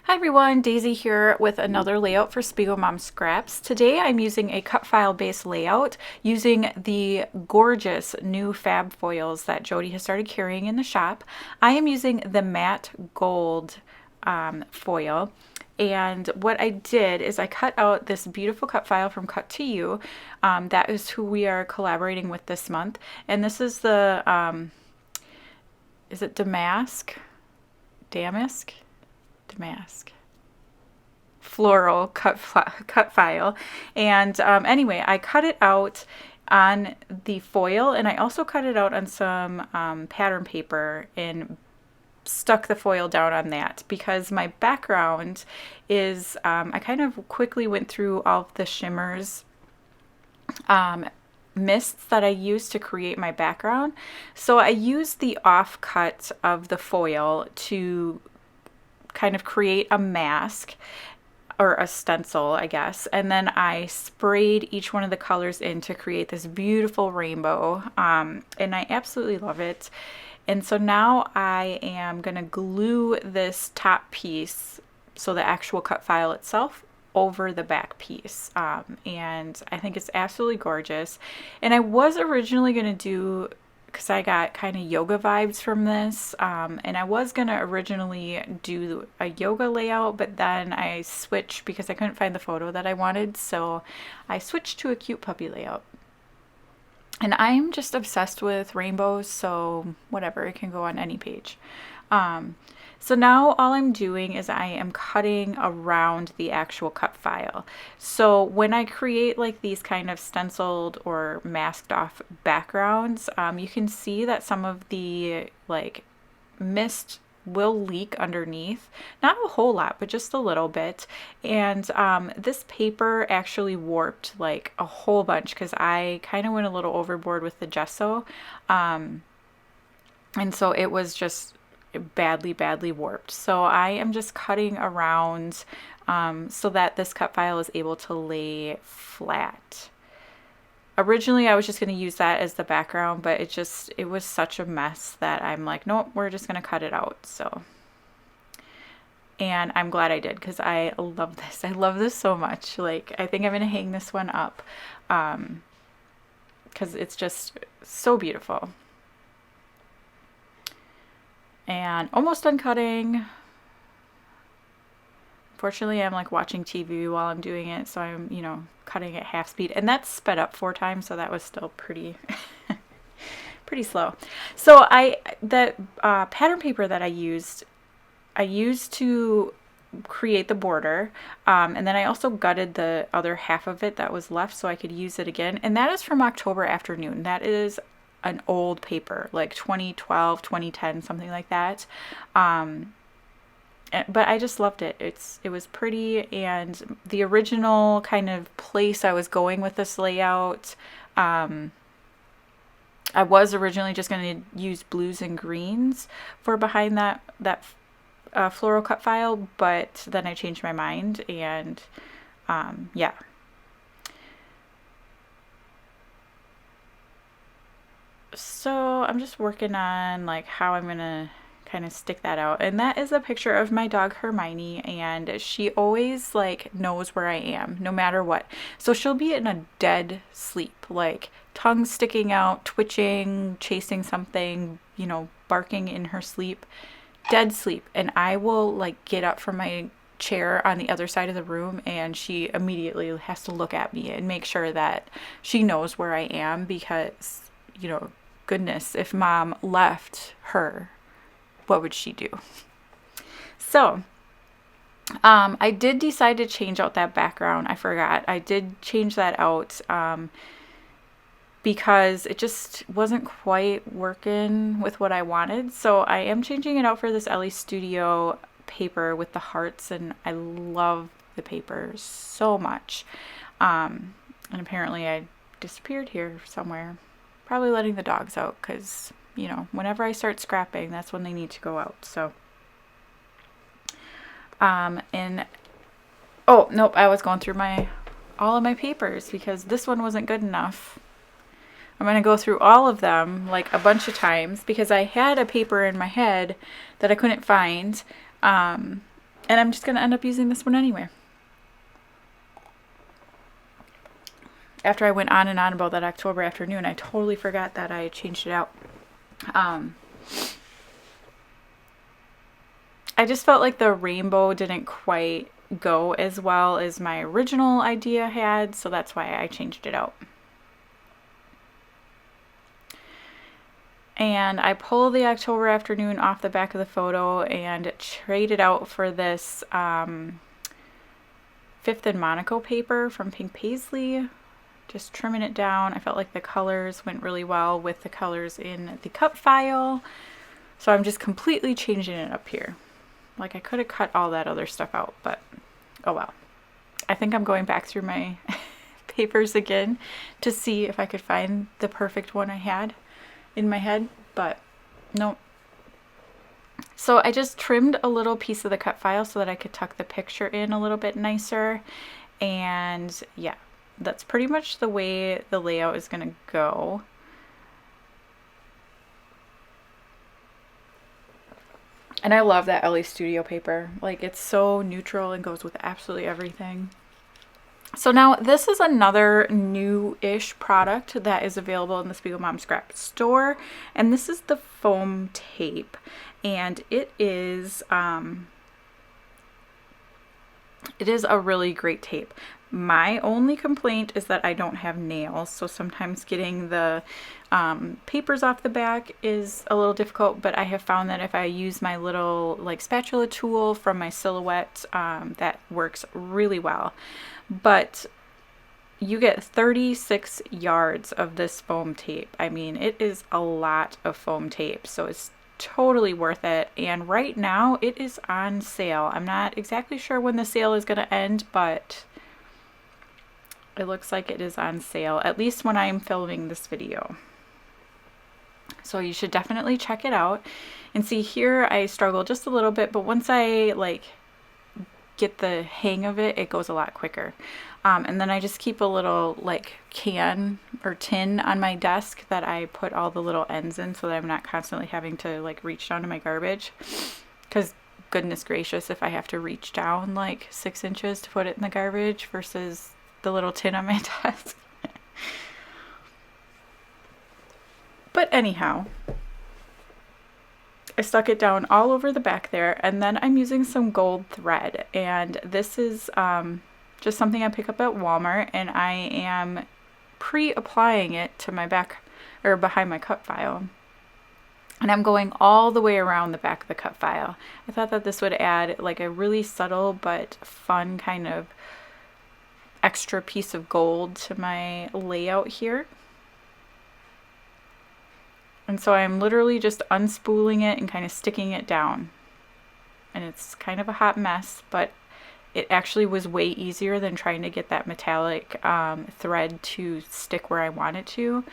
Hi everyone, Daisy here with another layout for Spiegelmom Scraps. Today I'm using a cut file based layout using the gorgeous new fab foils that Jody has started carrying in the shop. I am using the matte gold foil, and what I did is I cut out this beautiful cut file from Cut to You. That is who we are collaborating with this month, and this is the is it Damask? Damask floral cut file. And anyway, I cut it out on the foil, and I also cut it out on some pattern paper and stuck the foil down on that because my background is I kind of quickly went through all of the shimmers mists that I used to create my background. So I used the offcut of the foil to kind of create a mask or a stencil, I guess. And then I sprayed each one of the colors in to create this beautiful rainbow. And I absolutely love it. And so now I am going to glue this top piece, so the actual cut file itself, over the back piece. And I think it's absolutely gorgeous. And I was originally going to do, because I got kind of yoga vibes from this, and I was going to originally do a yoga layout, but then I switched because I couldn't find the photo that I wanted, so I switched to a cute puppy layout. And I'm just obsessed with rainbows, so whatever, it can go on any page. So now all I'm doing is I am cutting around the actual cut file. So when I create like these kind of stenciled or masked off backgrounds, you can see that some of the like mist will leak underneath. Not a whole lot, but just a little bit. And this paper actually warped like a whole bunch because I kind of went a little overboard with the gesso. And so it was just badly warped. So I am just cutting around so that this cut file is able to lay flat. Originally I was just going to use that as the background, but it was such a mess that I'm like, nope, we're just going to cut it out. So, and I'm glad I did because I love this. I love this so much. Like, I think I'm going to hang this one up because it's just so beautiful. And almost done cutting. Fortunately, I'm like watching TV while I'm doing it, so I'm, cutting at half speed. And that's sped up 4 times, so that was still pretty pretty slow. So the pattern paper that I used to create the border, and then I also gutted the other half of it that was left so I could use it again. And that is from October Afternoon. That is an old paper, like 2012, 2010, something like that. But I just loved it. It was pretty, and the original kind of place I was going with this layout, I was originally just going to use blues and greens for behind that floral cut file, but then I changed my mind, and yeah. So I'm just working on like how I'm gonna kind of stick that out. And that is a picture of my dog Hermione, and she always like knows where I am no matter what. So she'll be in a dead sleep, like tongue sticking out, twitching, chasing something, barking in her sleep, dead sleep. And I will like get up from my chair on the other side of the room, and she immediately has to look at me and make sure that she knows where I am because, goodness, if mom left her, what would she do? So I did decide to change out that background. I forgot. I did change that out because it just wasn't quite working with what I wanted. So I am changing it out for this Ellie Studio paper with the hearts, and I love the paper so much. And apparently I disappeared here somewhere. Probably letting the dogs out because, whenever I start scrapping, that's when they need to go out. So, and, oh, nope, I was going through all of my papers because this one wasn't good enough. I'm going to go through all of them like a bunch of times because I had a paper in my head that I couldn't find. And I'm just going to end up using this one anyway. After I went on and on about that October afternoon, I totally forgot that I changed it out. I just felt like the rainbow didn't quite go as well as my original idea had, so that's why I changed it out. And I pulled the October afternoon off the back of the photo and traded out for this Fifth and Monaco paper from Pink Paisley. Just trimming it down. I felt like the colors went really well with the colors in the cut file. So I'm just completely changing it up here. Like I could have cut all that other stuff out, but oh well. I think I'm going back through my papers again to see if I could find the perfect one I had in my head, but nope. So I just trimmed a little piece of the cut file so that I could tuck the picture in a little bit nicer. And yeah, that's pretty much the way the layout is going to go. And I love that LA Studio paper. Like, it's so neutral and goes with absolutely everything. So now this is another new-ish product that is available in the Spiegelmom Scrap store. And this is the foam tape. And it is a really great tape. My only complaint is that I don't have nails, so sometimes getting the papers off the back is a little difficult, but I have found that if I use my little like spatula tool from my Silhouette, that works really well. But you get 36 yards of this foam tape. I mean, it is a lot of foam tape, so it's totally worth it. And right now it is on sale. I'm not exactly sure when the sale is going to end, but it looks like it is on sale, at least when I'm filming this video. So you should definitely check it out. And see, here I struggle just a little bit, but once I like get the hang of it, it goes a lot quicker. And then I just keep a little like can or tin on my desk that I put all the little ends in so that I'm not constantly having to like reach down to my garbage. Because goodness gracious, if I have to reach down like 6 inches to put it in the garbage versus the little tin on my desk. But anyhow, I stuck it down all over the back there, and then I'm using some gold thread, and this is just something I pick up at Walmart, and I am pre-applying it to my back or behind my cut file. And I'm going all the way around the back of the cut file. I thought that this would add like a really subtle but fun kind of extra piece of gold to my layout here. And so I'm literally just unspooling it and kind of sticking it down. And it's kind of a hot mess, but it actually was way easier than trying to get that metallic thread to stick where I want it to.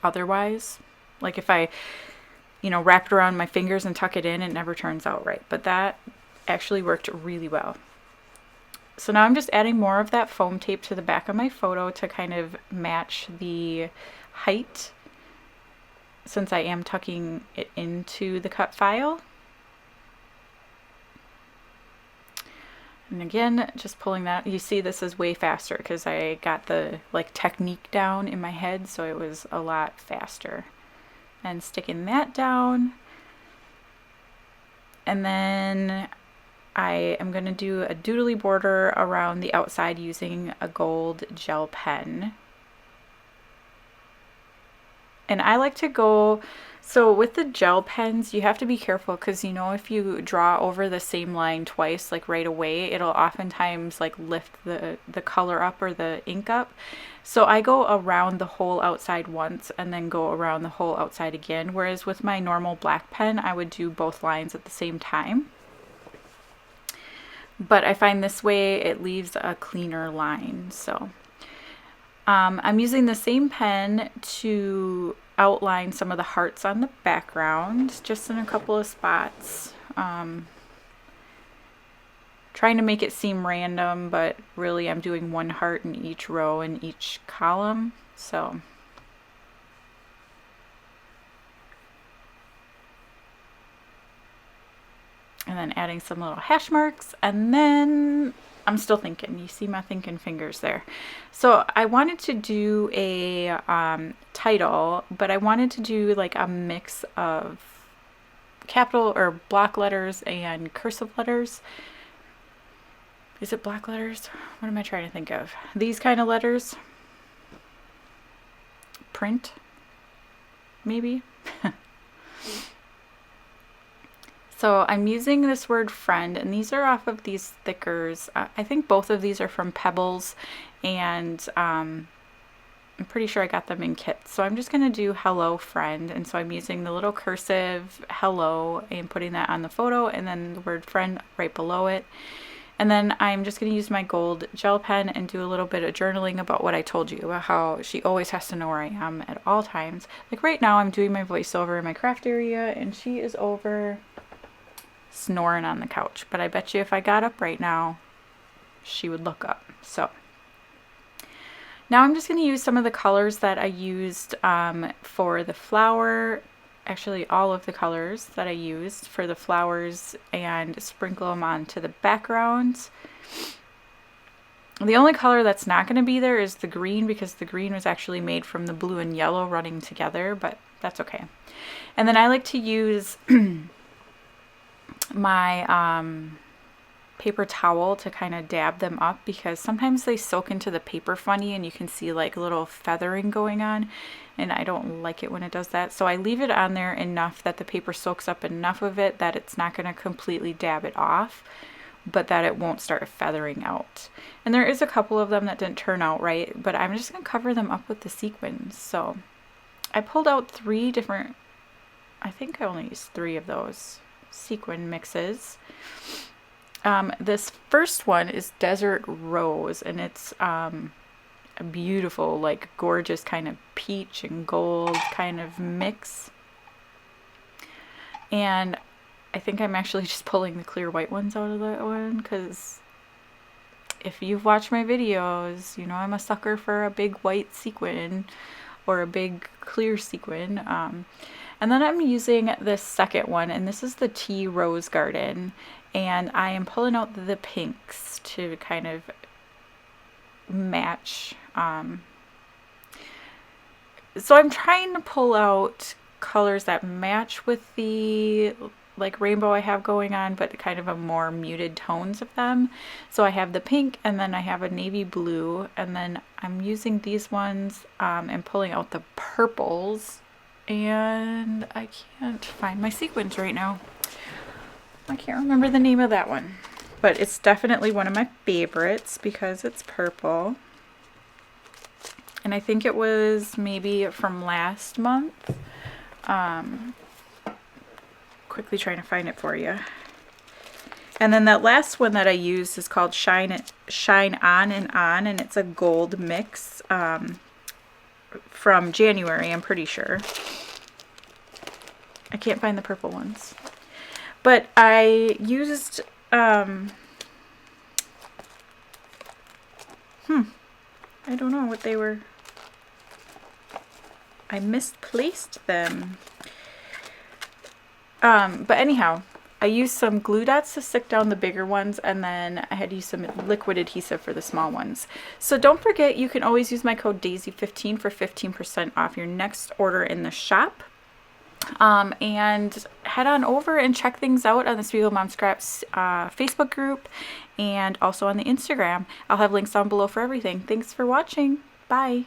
Otherwise, like if I, wrap it around my fingers and tuck it in, it never turns out right. But that actually worked really well. So now I'm just adding more of that foam tape to the back of my photo to kind of match the height, since I am tucking it into the cut file. And again, just pulling that, you see this is way faster because I got the like technique down in my head, so it was a lot faster. And sticking that down. And then I am going to do a doodly border around the outside using a gold gel pen. And I like to go, so with the gel pens, you have to be careful because, if you draw over the same line twice, like right away, it'll oftentimes like lift the color up or the ink up. So I go around the whole outside once and then go around the whole outside again. Whereas with my normal black pen, I would do both lines at the same time. But I find this way it leaves a cleaner line. So I'm using the same pen to outline some of the hearts on the background, just in a couple of spots. Trying to make it seem random, but really I'm doing one heart in each row in each column. So and then adding some little hash marks, and then I'm still thinking. You see my thinking fingers there. So I wanted to do a title, but I wanted to do like a mix of capital or block letters and cursive letters. Is it block letters? What am I trying to think of? These kind of letters. Print, maybe. So I'm using this word friend, and these are off of these thickers. I think both of these are from Pebbles, and I'm pretty sure I got them in kits. So I'm just going to do hello friend, and so I'm using the little cursive hello and putting that on the photo, and then the word friend right below it. And then I'm just going to use my gold gel pen and do a little bit of journaling about what I told you, about how she always has to know where I am at all times. Like right now I'm doing my voiceover in my craft area, and she is over snoring on the couch. But I bet you if I got up right now, she would look up. So now I'm just going to use some of the colors that I used for the flower. Actually, all of the colors that I used for the flowers, and sprinkle them onto the background. The only color that's not going to be there is the green, because the green was actually made from the blue and yellow running together, but that's okay. And then I like to use my paper towel to kind of dab them up, because sometimes they soak into the paper funny and you can see like little feathering going on, and I don't like it when it does that. So I leave it on there enough that the paper soaks up enough of it that it's not going to completely dab it off, but that it won't start feathering out. And there is a couple of them that didn't turn out right, but I'm just going to cover them up with the sequins. So I pulled out 3 different, I think I only used 3 of those sequin mixes. This first one is Desert Rose, and it's a beautiful, like gorgeous kind of peach and gold kind of mix. And I think I'm actually just pulling the clear white ones out of that one, because if you've watched my videos, you know I'm a sucker for a big white sequin or a big clear sequin. And then I'm using this second one, and this is the Tea Rose Garden, and I am pulling out the pinks to kind of match. So I'm trying to pull out colors that match with the like rainbow I have going on, but kind of a more muted tones of them. So I have the pink, and then I have a navy blue, and then I'm using these ones and pulling out the purples. And I can't find my sequins right now. I can't remember the name of that one, but it's definitely one of my favorites because it's purple. And I think it was maybe from last month. Quickly trying to find it for you. And then that last one that I used is called Shine On and On, and it's a gold mix from January, I'm pretty sure. I can't find the purple ones. But I used, I don't know what they were. I misplaced them. But anyhow, I used some glue dots to stick down the bigger ones, and then I had used some liquid adhesive for the small ones. So don't forget, you can always use my code Daisie15 for 15% off your next order in the shop. And head on over and check things out on the Spiegelmom Scraps Facebook group, and also on the Instagram. I'll have links down below for everything. Thanks for watching. Bye.